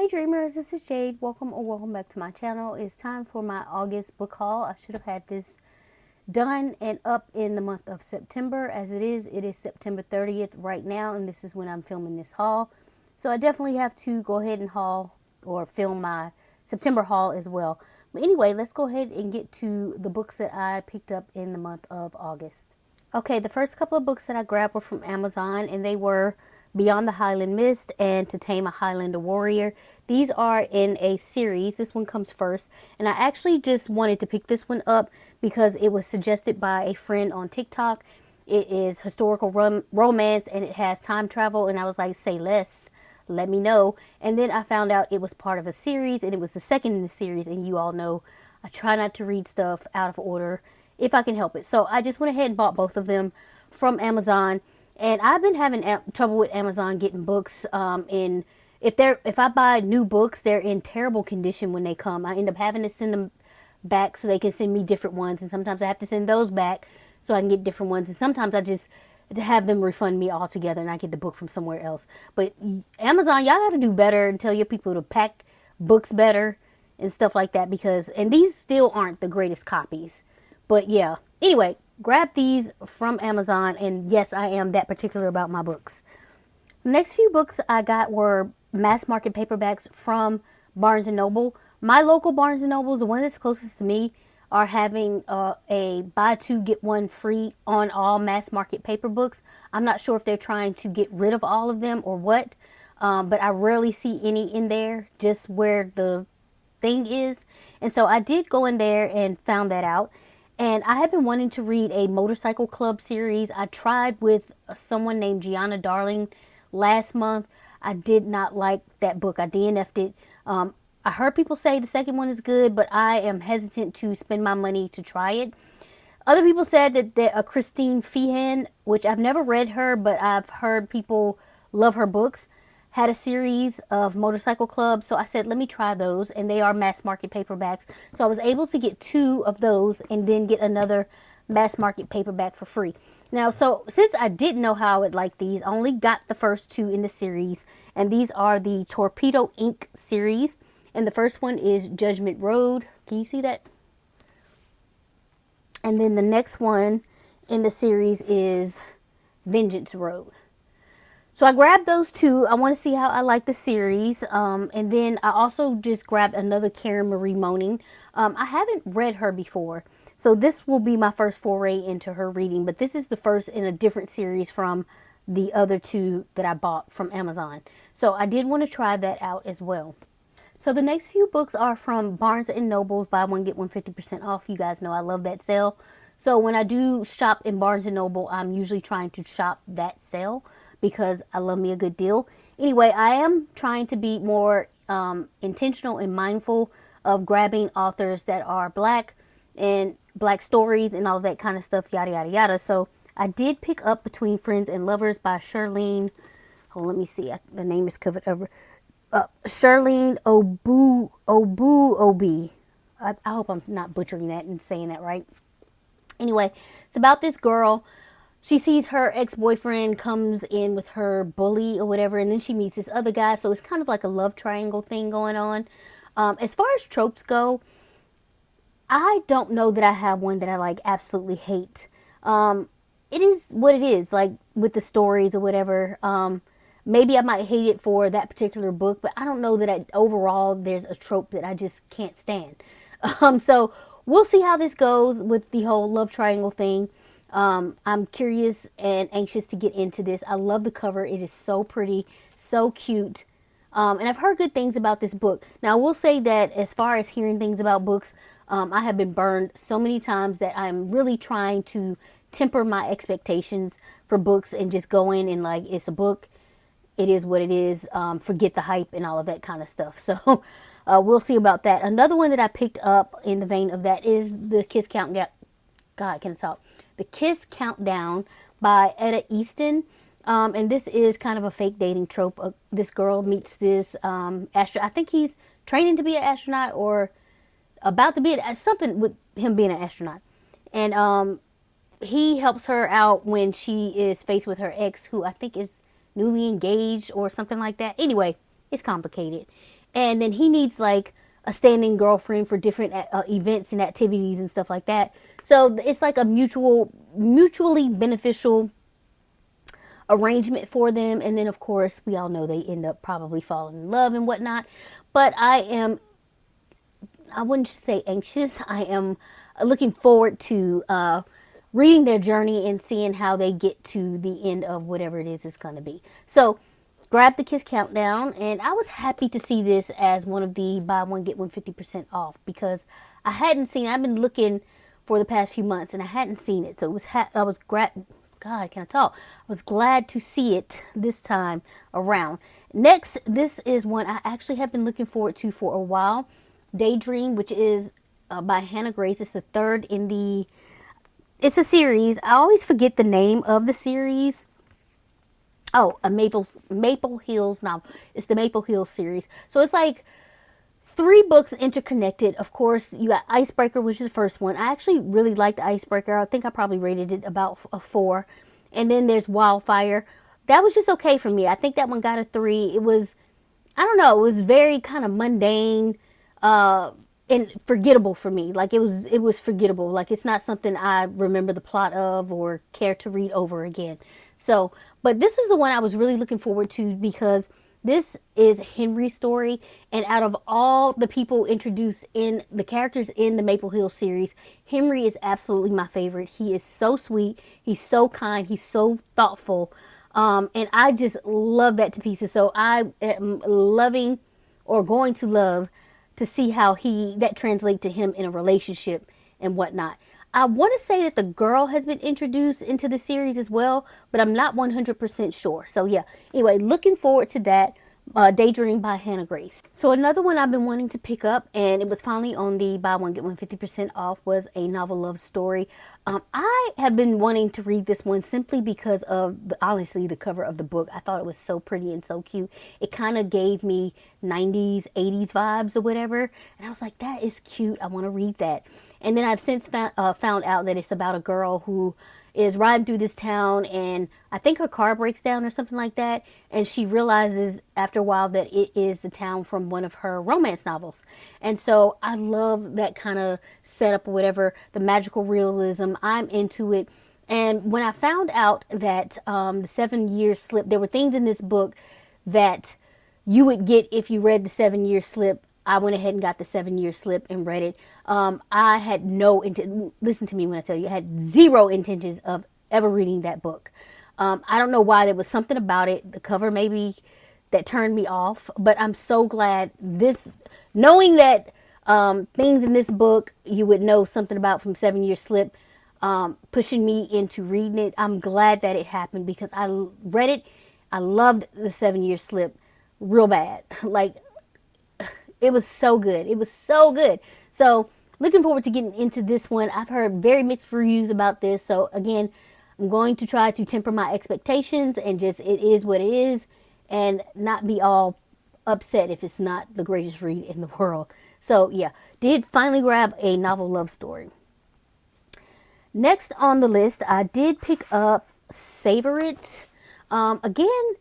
Hey Dreamers, this is Jade. Welcome back to my channel. It's time for my August book haul. I should have had this done and up in the month of September. As it is September 30th right now, and this is when I'm filming this haul. So I definitely have to go ahead and haul or film my September haul as well. But anyway, let's go ahead and get to the books that I picked up in the month of August. Okay, the first couple of books that I grabbed were from Amazon, and they were Beyond the Highland Mist and To Tame a Highlander Warrior. These are in a series. This one comes first, and I actually just wanted to pick this one up because it was suggested by a friend on TikTok. It is historical romance, and it has time travel, and I was like, say less, let me know. And then I found out it was part of a series, and it was the second in the series, and you all know I try not to read stuff out of order if I can help it. So I just went ahead and bought both of them from Amazon. And I've been having trouble with Amazon getting books in if I buy new books, they're in terrible condition when they come. I end up having to send them back so they can send me different ones, and sometimes I have to send those back so I can get different ones, and sometimes I just have them refund me altogether and I get the book from somewhere else. But Amazon, y'all got to do better and tell your people to pack books better and stuff like that, because and these still aren't the greatest copies. But yeah, anyway, grab these from Amazon, and yes, I am that particular about my books. The next few books I got were mass market paperbacks from Barnes & Noble. My local Barnes & Noble, the one that's closest to me, are having a buy two get one free on all mass market paper books. I'm not sure if they're trying to get rid of all of them or what, but I rarely see any in there, just where the thing is. And so I did go in there and found that out. And I have been wanting to read a motorcycle club series. I tried with someone named Gianna Darling last month. I did not like that book. I DNF'd it. I heard people say the second one is good, but I am hesitant to spend my money to try it. Other people said that Christine Feehan, which I've never read her, but I've heard people love her books, had a series of motorcycle clubs. So I said, let me try those. And they are mass market paperbacks. So I was able to get 2 of those and then get another mass market paperback for free. Now, so since I didn't know how I would like these, I only got the first 2 in the series. And these are the Torpedo Ink series. And the first one is Judgment Road. Can you see that? And then the next one in the series is Vengeance Road. So I grabbed those 2. I want to see how I like the series. And then I also just grabbed another Karen Marie Moning. I haven't read her before, so this will be my first foray into her reading. But this is the first in a different series from the other 2 that I bought from Amazon. So I did want to try that out as well. So the next few books are from Barnes & Noble's Buy One Get One 50% off. You guys know I love that sale. So when I do shop in Barnes & Noble, I'm usually trying to shop that sale because I love me a good deal. Anyway, I am trying to be more intentional and mindful of grabbing authors that are Black and Black stories and all that kind of stuff, yada, yada, yada. So I did pick up Between Friends and Lovers by Charlene. Oh, let me see. The name is covered over. Charlene Obi. I hope I'm not butchering that and saying that right. Anyway, it's about this girl. She sees her ex-boyfriend comes in with her bully or whatever, and then she meets this other guy. So it's kind of like a love triangle thing going on. As far as tropes go, I don't know that I have one that I like absolutely hate. It is what it is, like with the stories or whatever. Maybe I might hate it for that particular book, but I don't know that overall there's a trope that I just can't stand. So we'll see how this goes with the whole love triangle thing. I'm curious and anxious to get into this. I love the cover. It is so pretty, so cute. And I've heard good things about this book. Now, I will say that as far as hearing things about books, I have been burned so many times that I'm really trying to temper my expectations for books and just go in and like, it's a book. It is what it is. Forget the hype and all of that kind of stuff. So we'll see about that. Another one that I picked up in the vein of that is the Kiss Countdown. God, can I talk? The Kiss Countdown by Etta Easton. And this is kind of a fake dating trope. This girl meets this astronaut. I think he's training to be an astronaut or about to be something with him being an astronaut. And he helps her out when she is faced with her ex, who I think is newly engaged or something like that. Anyway, it's complicated. and then he needs like a standing girlfriend for different events and activities and stuff like that. So it's like a mutually beneficial arrangement for them. And then of course we all know they end up probably falling in love and whatnot. But I wouldn't say anxious. I am looking forward to reading their journey and seeing how they get to the end of whatever it is it's going to be. So grab the Kiss Countdown, and I was happy to see this as one of the buy one get one 50% off, because I've been looking for the past few months and I hadn't seen it. So it was God, I can't talk. I was glad to see it this time around. Next, this is one I actually have been looking forward to for a while. Daydream, which is by Hannah Grace. It's the third in the. It's a series. I always forget the name of the series. Oh, a Maple Hills novel. It's the Maple Hills series. So it's like 3 books interconnected. Of course, you got Icebreaker, which is the first one. I actually really liked Icebreaker. I think I probably rated it about a 4. And then there's Wildfire. That was just okay for me. I think that one got a 3. It was, I don't know, it was very kind of mundane and forgettable for me. Like it was forgettable. Like it's not something I remember the plot of or care to read over again. So, but this is the one I was really looking forward to, because this is Henry's story, and out of all the people introduced in the characters in the Maple Hill series, Henry is absolutely my favorite. He is so sweet, he's so kind, he's so thoughtful, and I just love that to pieces. So I am loving, or going to love, to see how that translates to him in a relationship and whatnot. I want to say that the girl has been introduced into the series as well, but I'm not 100% sure. So yeah, anyway, looking forward to that. Daydream by Hannah Grace. So another one I've been wanting to pick up, and it was finally on the buy one get one 50% off, was a novel love story. I have been wanting to read this one simply because of honestly the cover of the book. I thought it was so pretty and so cute. It kind of gave me 90s 80s vibes or whatever, and I was like, that is cute, I want to read that. And then I've since found out that it's about a girl who is riding through this town, and I think her car breaks down or something like that, and she realizes after a while that it is the town from one of her romance novels. And so I love that kind of setup or whatever, the magical realism. I'm into it. And when I found out that the 7-year slip, there were things in this book that you would get if you read the 7-year slip. I went ahead and got the 7-year slip and read it. I had no intent. Listen to me when I tell you, I had zero intentions of ever reading that book. I don't know why. There was something about it, the cover maybe, that turned me off. But I'm so glad knowing that things in this book you would know something about from 7-year slip, pushing me into reading it. I'm glad that it happened, because I read it. I loved the 7-year slip real bad. Like, it was so good. It was so good. So looking forward to getting into this one. I've heard very mixed reviews about this. So again, I'm going to try to temper my expectations and just, it is what it is, and not be all upset if it's not the greatest read in the world. So yeah, did finally grab a novel love story. Next on the list, I did pick up Savor It. Again,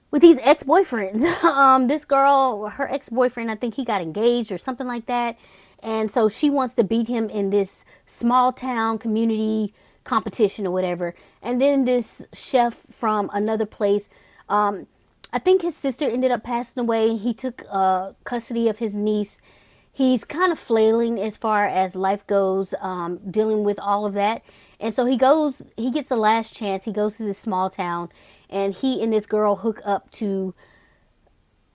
with these ex-boyfriends. This girl, her ex-boyfriend, I think he got engaged or something like that. And so she wants to beat him in this small town community competition or whatever. And then this chef from another place, I think his sister ended up passing away. He took custody of his niece. He's kind of flailing as far as life goes, dealing with all of that. And so he gets the last chance. He goes to this small town, and he and this girl hook up to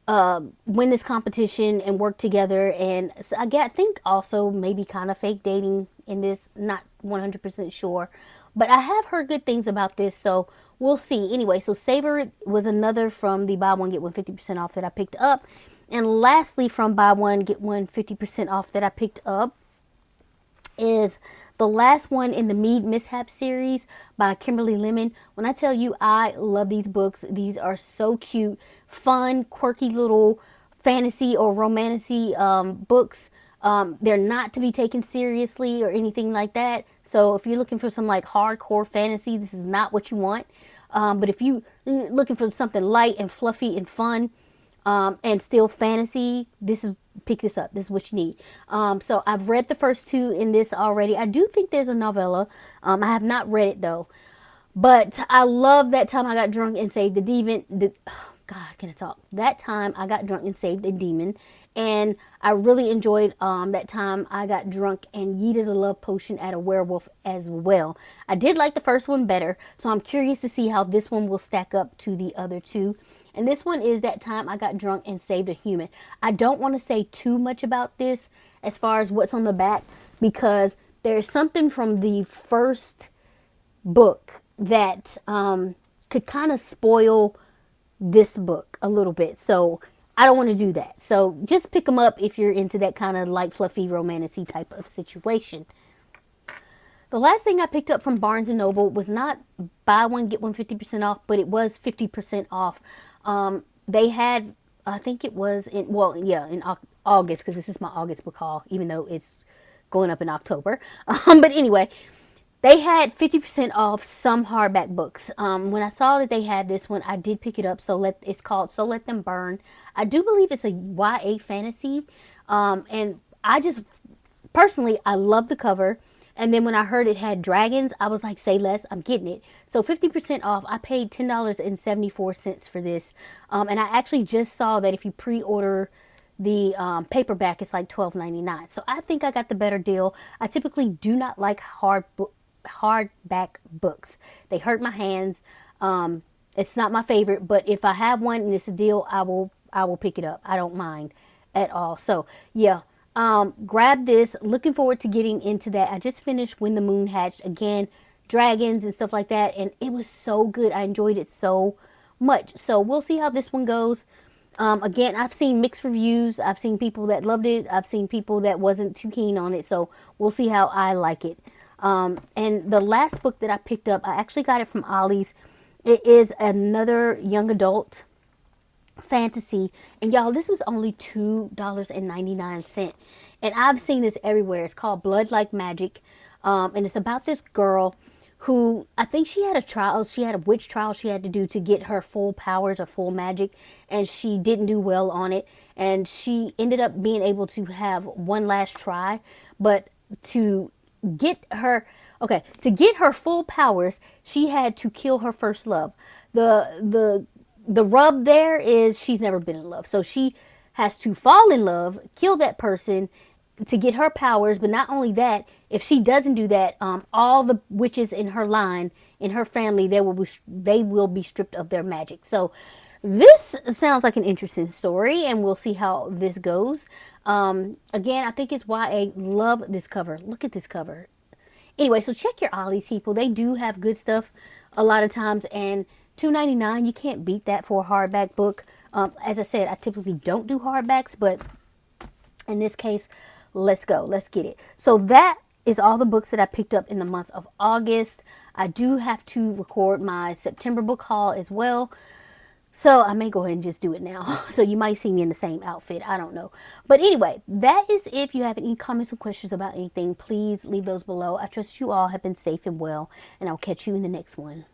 win this competition and work together. And so I think also maybe kind of fake dating in this, not 100% sure. But I have heard good things about this, so we'll see. Anyway, so Savor It was another from the buy one get one 50% off that I picked up. And lastly, from buy one get one 50% off that I picked up is the last one in the Mead Mishap series by Kimberly Lemon. When I tell you I love these books, these are so cute, fun, quirky little fantasy or romancy books. They're not to be taken seriously or anything like that. So if you're looking for some like hardcore fantasy, this is not what you want. But if you're looking for something light and fluffy and fun, and still fantasy, pick this up. This is what you need. So I've read the first two in this already. I do think there's a novella. I have not read it though. But I love That Time I Got Drunk and Saved the Demon. Oh God, can I talk? That Time I Got Drunk and Saved a Demon. And I really enjoyed That Time I Got Drunk and Yeeted a Love Potion at a Werewolf as well. I did like the first one better, so I'm curious to see how this one will stack up to the other two. And this one is That Time I Got Drunk and Saved a Human. I don't want to say too much about this as far as what's on the back, because there's something from the first book that could kind of spoil this book a little bit. So I don't want to do that. So just pick them up if you're into that kind of light, fluffy, romantic type of situation. The last thing I picked up from Barnes & Noble was not buy one, get one 50% off, but it was 50% off. They had, I think it was in August, because this is my August book haul, even though it's going up in October. But anyway, they had 50% off some hardback books. When I saw that they had this one, I did pick it up. It's called So Let Them Burn. I do believe it's a YA fantasy. And I just, personally, I love the cover. And then when I heard it had dragons, I was like, say less, I'm getting it. So 50% off, I paid $10.74 for this. And I actually just saw that if you pre-order the paperback, it's like $12.99. So I think I got the better deal. I typically do not like hardback books. They hurt my hands. It's not my favorite, but if I have one and it's a deal, I will pick it up. I don't mind at all. So yeah, grab this. Looking forward to getting into that. I just finished When the Moon Hatched. Again, dragons and stuff like that, and it was so good. I enjoyed it so much. So we'll see how this one goes. Again, I've seen mixed reviews. I've seen people that loved it. I've seen people that wasn't too keen on it. So we'll see how I like it. And the last book that I picked up, I actually got it from Ollie's. It is another young adult fantasy. And y'all, this was only $2.99. And I've seen this everywhere. It's called Blood Like Magic. And it's about this girl who, I think she had a trial. She had a witch trial she had to do to get her full powers or full magic. And she didn't do well on it. And she ended up being able to have one last try. But to get her full powers, she had to kill her first love. The rub there is she's never been in love, so she has to fall in love, kill that person to get her powers. But not only that, if she doesn't do that, all the witches in her line, in her family, they will be stripped of their magic. So this sounds like an interesting story, and we'll see how this goes. Again, I think it's YA. Love this cover. Look at this cover. Anyway, so check your Ollie's, people. They do have good stuff a lot of times, and $2.99, you can't beat that for a hardback book. As I said, I typically don't do hardbacks, but in this case, let's go. Let's get it. So that is all the books that I picked up in the month of August. I do have to record my September book haul as well. So I may go ahead and just do it now. So you might see me in the same outfit. I don't know. But anyway, that is it. If you have any comments or questions about anything, please leave those below. I trust you all have been safe and well, and I'll catch you in the next one.